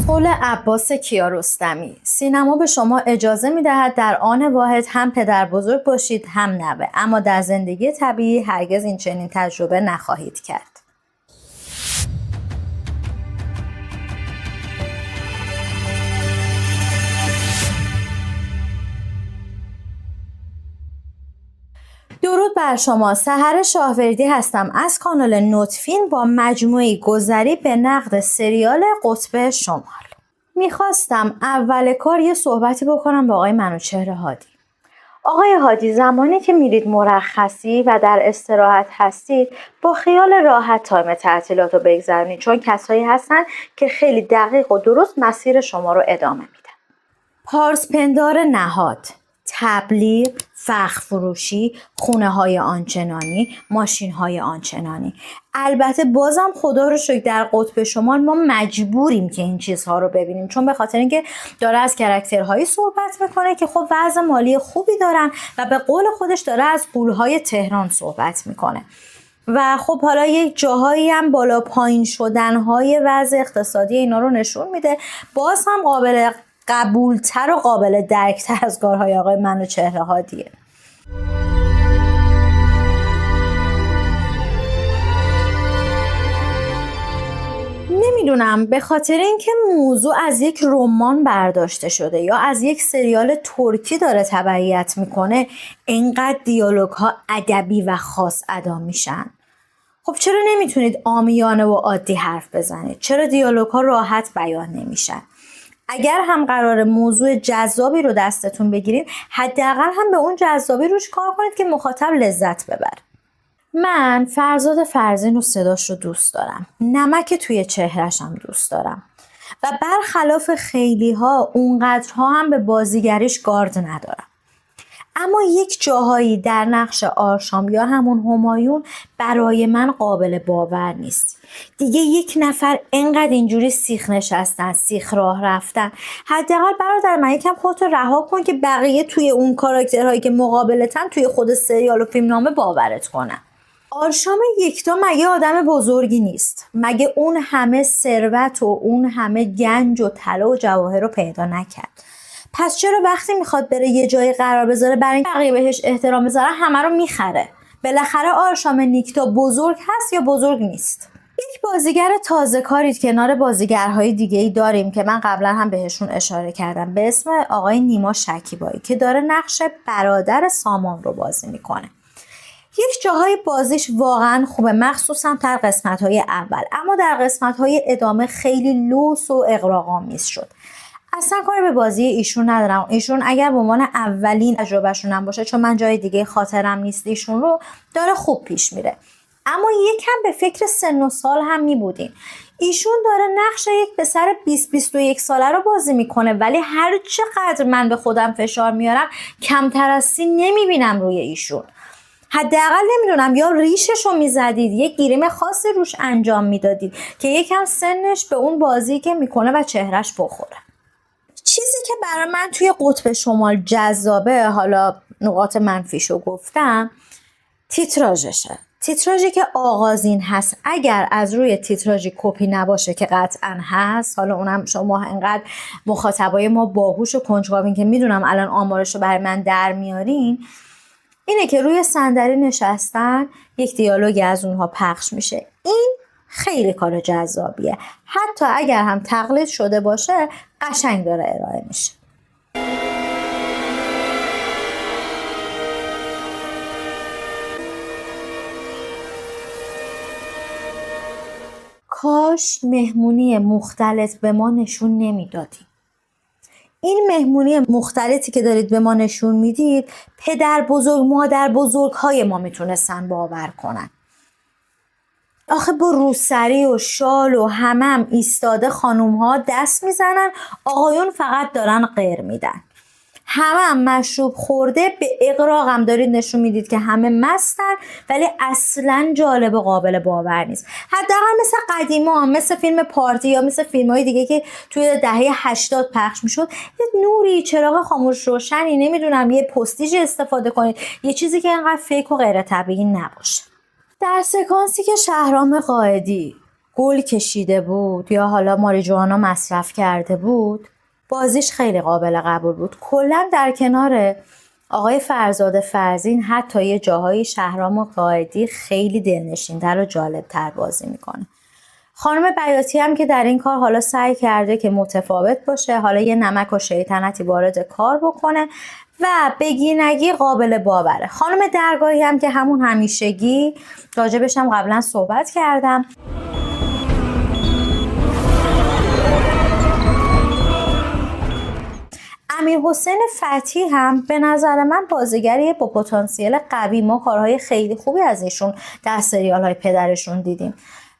قول عباس کیارستمی: سینما به شما اجازه می‌دهد در آن واحد هم پدر بزرگ باشید هم نوه، اما در زندگی طبیعی هرگز این چنین تجربه نخواهید کرد. درود بر شما. سحر شاهوردی هستم از کانال نوتفین با مجموعه گذری به نقد سریال قطب شمال. میخواستم اول کار یه صحبتی بکنم با آقای منوچهر هادی. آقای هادی، زمانی که میرید مرخصی و در استراحت هستید با خیال راحت تایم تعطیلات رو بگذرونید، چون کسایی هستن که خیلی دقیق و درست مسیر شما رو ادامه میدن. پارسپندار نهاد، تبلیغ، فخر فروشی، خونه های آنچنانی، ماشین های آنچنانی. البته بازم خدا رو شکر در قطب شمال ما مجبوریم که این چیزها رو ببینیم، چون به خاطر اینکه داره از کرکترهایی صحبت میکنه که خب وضع مالی خوبی دارن و به قول خودش داره از غول‌های تهران صحبت میکنه و خب حالا یک جاهایی هم بالا پایین شدنهای وضع اقتصادی اینا رو نشون میده. باز هم قابل قبولتر و قابل درکتر از کارهای آقای منوچهر هادیه. نمیدونم به خاطر اینکه موضوع از یک رمان برداشته شده یا از یک سریال ترکی داره تبعیت میکنه، اینقدر دیالوگ ها ادبی و خاص ادا میشن. خب چرا نمیتونید عامیانه و عادی حرف بزنید؟ چرا دیالوگ ها راحت بیان نمیشن؟ اگر هم قرار موضوع جذابی رو دستتون بگیرید، حداقل هم به اون جذابی روش کار کنید که مخاطب لذت ببره. من فرزاد فرزین رو صداش رو دوست دارم، نمک توی چهرش هم دوست دارم و برخلاف خیلی ها اونقدرها هم به بازیگریش گارد ندارم. اما یک جاهایی در نقش آرشام یا همون همایون برای من قابل باور نیست. دیگه یک نفر انقدر اینجوری سیخ نشستن، سیخ راه رفتن. حداقل برادر من یکم خودتو رها کن که بقیه توی اون کاراکترهایی که مقابلتن توی خود سریال و فیلمنامه باورت کنن. آرشام یکتا مگه آدم بزرگی نیست؟ مگه اون همه ثروت و اون همه گنج و طلا و جواهر رو پیدا نکرد؟ پس چرا وقتی میخواد بره یه جایی قرار بذاره برای اینکه بقیه بهش احترام بذارن همه رو میخره؟ بالاخره آرشام نیکتا بزرگ هست یا بزرگ نیست؟ یک بازیگر تازه کارید کنار بازیگرهای دیگه‌ای داریم که من قبلا هم بهشون اشاره کردم، به اسم آقای نیما شکیبایی که داره نقش برادر سامان رو بازی میکنه. یک جاهای بازیش واقعا خوبه، مخصوصا در قسمت‌های اول، اما در قسمت‌های ادامه خیلی لوس و اغراق‌آمیز شد. اصلا کار به بازی ایشون ندارم. ایشون اگر به عنوان اولین تجربهشون هم باشه، چون من جای دیگه خاطرم نیست، ایشون رو داره خوب پیش میره. اما یکم به فکر سن و سال هم می بودین. ایشون داره نقش یک پسر 20-21 ساله رو بازی میکنه، ولی هر چقدر من به خودم فشار میارم کمتر از 30 نمیبینم روی ایشون. حداقل نمیدونم یا ریشش رو میزدید، یک گریم خاصی روش انجام میدادید که یکم سنش به اون بازی که میکنه و چهرش بخوره. چیزی که برای من توی قطب شمال جذابه، حالا نقاط منفیشو گفتم، تیتراژشه. تیتراژی که آغازین هست، اگر از روی تیتراژی کپی نباشه که قطعا هست، حالا اونم شما انقدر مخاطبای ما باهوش و کنجکاوین که میدونم الان آمارشو برای من در میارین، اینه که روی صندلی نشستن یک دیالوگی از اونها پخش میشه. این خیلی کار جذابیه، حتی اگر هم تقلید شده باشه قشنگ داره ارائه میشه. کاش مهمونی مختلط به ما نشون نمیدادیم. این مهمونی مختلطی که دارید به ما نشون میدید، پدر بزرگ مادر بزرگ های ما میتونستن باور کنن. آخه با روسری و شال و همم ایستاده خانوم ها دست میزنن، آقایون فقط دارن غیر میدن. همم مشروب خورده، به اغراقم دارید نشون میدید که همه مستن، ولی اصلا جالب و قابل باور نیست. حداقل مثل قدیما، مثل فیلم پارتی یا مثل فیلم های دیگه که توی دهه 80 پخش میشد، یه نوری، چراغ خاموش روشنی، نمیدونم یه پستیج استفاده کنید، یه چیزی که اینقدر فیک و غیر طبیعی نباشه. در سکانسی که شهرام قائدی گل کشیده بود یا حالا ماریجوانا مصرف کرده بود، بازیش خیلی قابل قبول بود. کلا در کنار آقای فرزاد فرزین حتی یه جاهای شهرام قائدی خیلی دلنشین‌تر و جالب‌تر بازی میکنه. خانم بیاتی هم که در این کار حالا سعی کرده که متفاوت باشه، حالا یه نمک و شیطنتی وارد کار بکنه و بگی نگی قابل باوره. خانم درگاهی هم که همون همیشگی، راجبش هم قبلا صحبت کردم. امیرحسین فتحی هم به نظر من بازیگری با پتانسیل قوی، ما کارهای خیلی خوبی از ایشون در سریال‌های پدرشون دیدیم.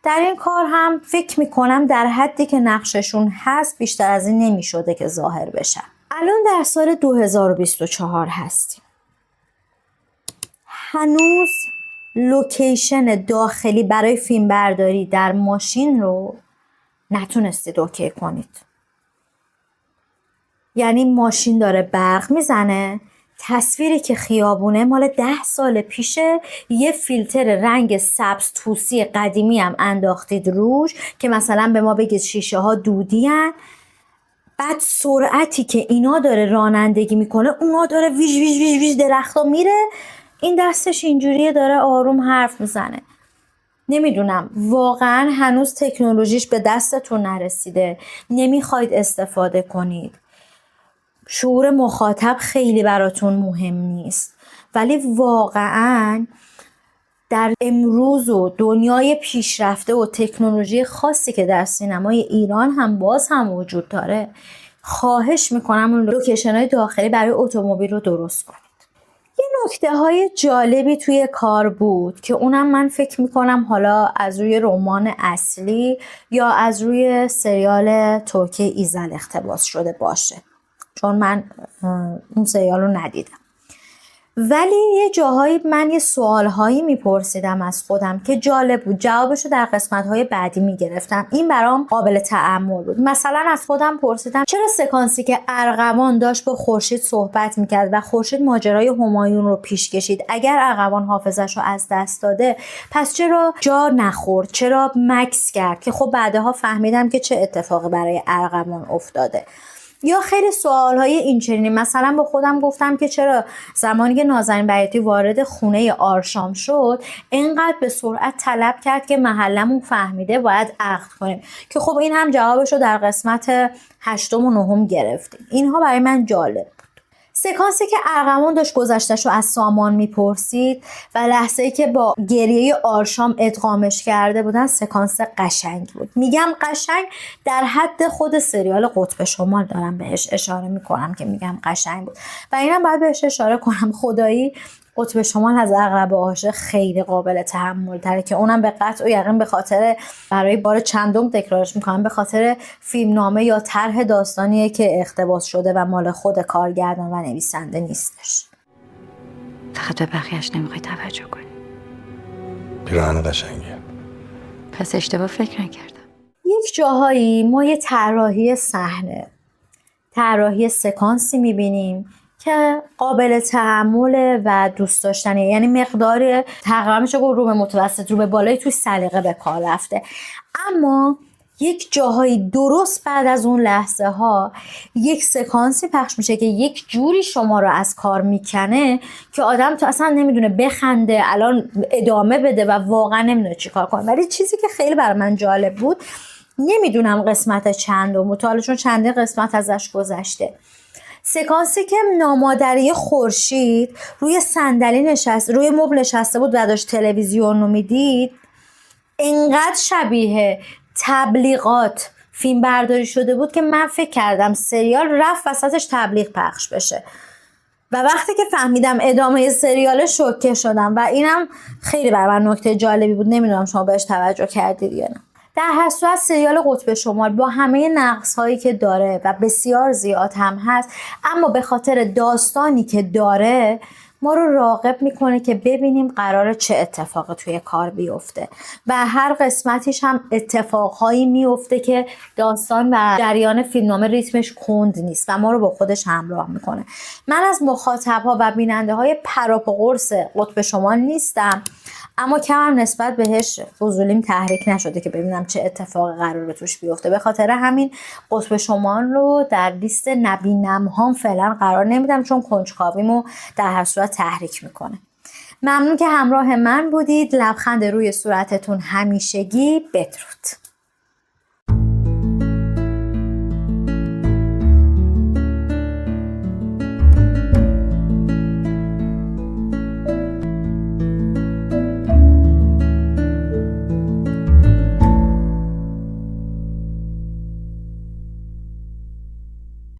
در این کار هم فکر میکنم در حدی که نقششون هست بیشتر از این نمیشده که ظاهر بشن. الان در سال 2024 هستیم. هنوز لوکیشن داخلی برای فیلم برداری در ماشین رو نتونستید اوکی کنید. یعنی ماشین داره برق میزنه، تصویری که خیابونه مال 10 سال پیشه، یه فیلتر رنگ سبز طوسی قدیمی هم انداختید روش که مثلا به ما بگید شیشه ها دودی هن. بعد سرعتی که اینا داره رانندگی میکنه، اونا داره ویژ ویژ ویژ ویژ درختا میره، این دستش اینجوریه داره آروم حرف میزنه. نمیدونم، واقعا هنوز تکنولوژیش به دستتون نرسیده، نمیخواید استفاده کنید. شعور مخاطب خیلی براتون مهم نیست، ولی واقعا در امروز و دنیای پیشرفته و تکنولوژی خاصی که در سینمای ایران هم باز هم وجود داره، خواهش میکنم اون لوکیشن‌های داخلی برای اتومبیل رو درست کنید. یه نکته های جالبی توی کار بود که اونم من فکر میکنم حالا از روی رمان اصلی یا از روی سریال ترکی ایزل اقتباس شده باشه، چون من اون سریال رو ندیدم. ولی یه جاهایی من یه سوالهایی میپرسیدم از خودم که جالب بود، جوابشو در قسمت‌های بعدی میگرفتم. این برام قابل تأمل بود. مثلا از خودم پرسیدم چرا سکانسی که ارغوان داشت با خورشید صحبت میکرد و خورشید ماجرای همایون رو پیش کشید، اگر ارغوان حافظش رو از دست داده پس چرا جا نخورد، چرا مکث کرد؟ که خب بعدها فهمیدم که چه اتفاقی برای ارغوان افتاده. یا خیلی سوالهای اینچنینی، مثلا با خودم گفتم که چرا زمانی که نازنین بیاتی وارد خونه آرشام شد اینقدر به سرعت طلب کرد که محلمون فهمیده باید عقد کنیم، که خب این هم جوابشو در قسمت 8 و 9 گرفتیم. اینها برای من جالب. سکانسی که ارغوان داشت گذشتش رو از سامان میپرسید و لحظه‌ای که با گریه آرشام ادغامش کرده بودن، سکانس قشنگ بود. میگم قشنگ در حد خود سریال قطب شمال دارم بهش اشاره میکنم که میگم قشنگ بود و اینم باید بهش اشاره کنم. خدایی قطب شمال از عقرب عاشق خیلی قابل تحمل تره، که اونم به قطع و یقین به خاطر، برای بار چندم تکرارش میکنم، به خاطر فیلمنامه یا طرح داستانیه که اقتباس شده و مال خود کارگردان و نویسنده نیستش. فقط به بقیه‌اش نمیخوای توجه کنی. پیراهن قشنگیه. پس اشتباه فکر نکردم. یک جاهایی ما یه طراحی صحنه، طراحی سکانسی میبینیم که قابل تحمل و دوست داشتنیه، یعنی مقدار تقریبا میشه گفت رو به متوسط، رو به بالای توی سلیقه به کار رفته. اما یک جاهایی درست بعد از اون لحظه ها یک سکانسی پخش میشه که یک جوری شما رو از کار میکنه که آدم تو اصلا نمیدونه بخنده الان ادامه بده و واقعا نمیدونه چی کار کنه. ولی چیزی که خیلی برای من جالب بود، نمیدونم قسمت چندم مطالعه، چون چندین قسمت ازش گذشته، سکانسی که نامادری خورشید روی صندلی نشست، روی مبل نشسته بود و داشت تلویزیون رو میدید، انقدر شبیه تبلیغات فیلم برداری شده بود که من فکر کردم سریال رفت وسطش تبلیغ پخش بشه. و وقتی که فهمیدم ادامه سریال شوکه شدم و اینم خیلی برای من نکته جالبی بود. نمیدونم شما بهش توجه کردید یا نه. در هر صورت سریال قطب شمال با همه نقص‌هایی که داره و بسیار زیاد هم هست، اما به خاطر داستانی که داره ما رو راغب میکنه که ببینیم قراره چه اتفاقی توی کار بیفته و هر قسمتیش هم اتفاقهایی میفته که داستان و جریان فیلمنامه ریتمش کند نیست و ما رو با خودش همراه میکنه. من از مخاطبها و بیننده های پراپ و قرص قطب شمال نیستم، اما کم هم نسبت بهش فضولیم تحریک نشده که ببینم چه اتفاق قراره توش بیفته. به خاطر همین قطب شمال رو در لیست نبینم هام فعلا قرار نمیدم، چون کنجکاویمو در هر صورت تحریک میکنه. ممنون که همراه من بودید. لبخند روی صورتتون همیشگی بدرود.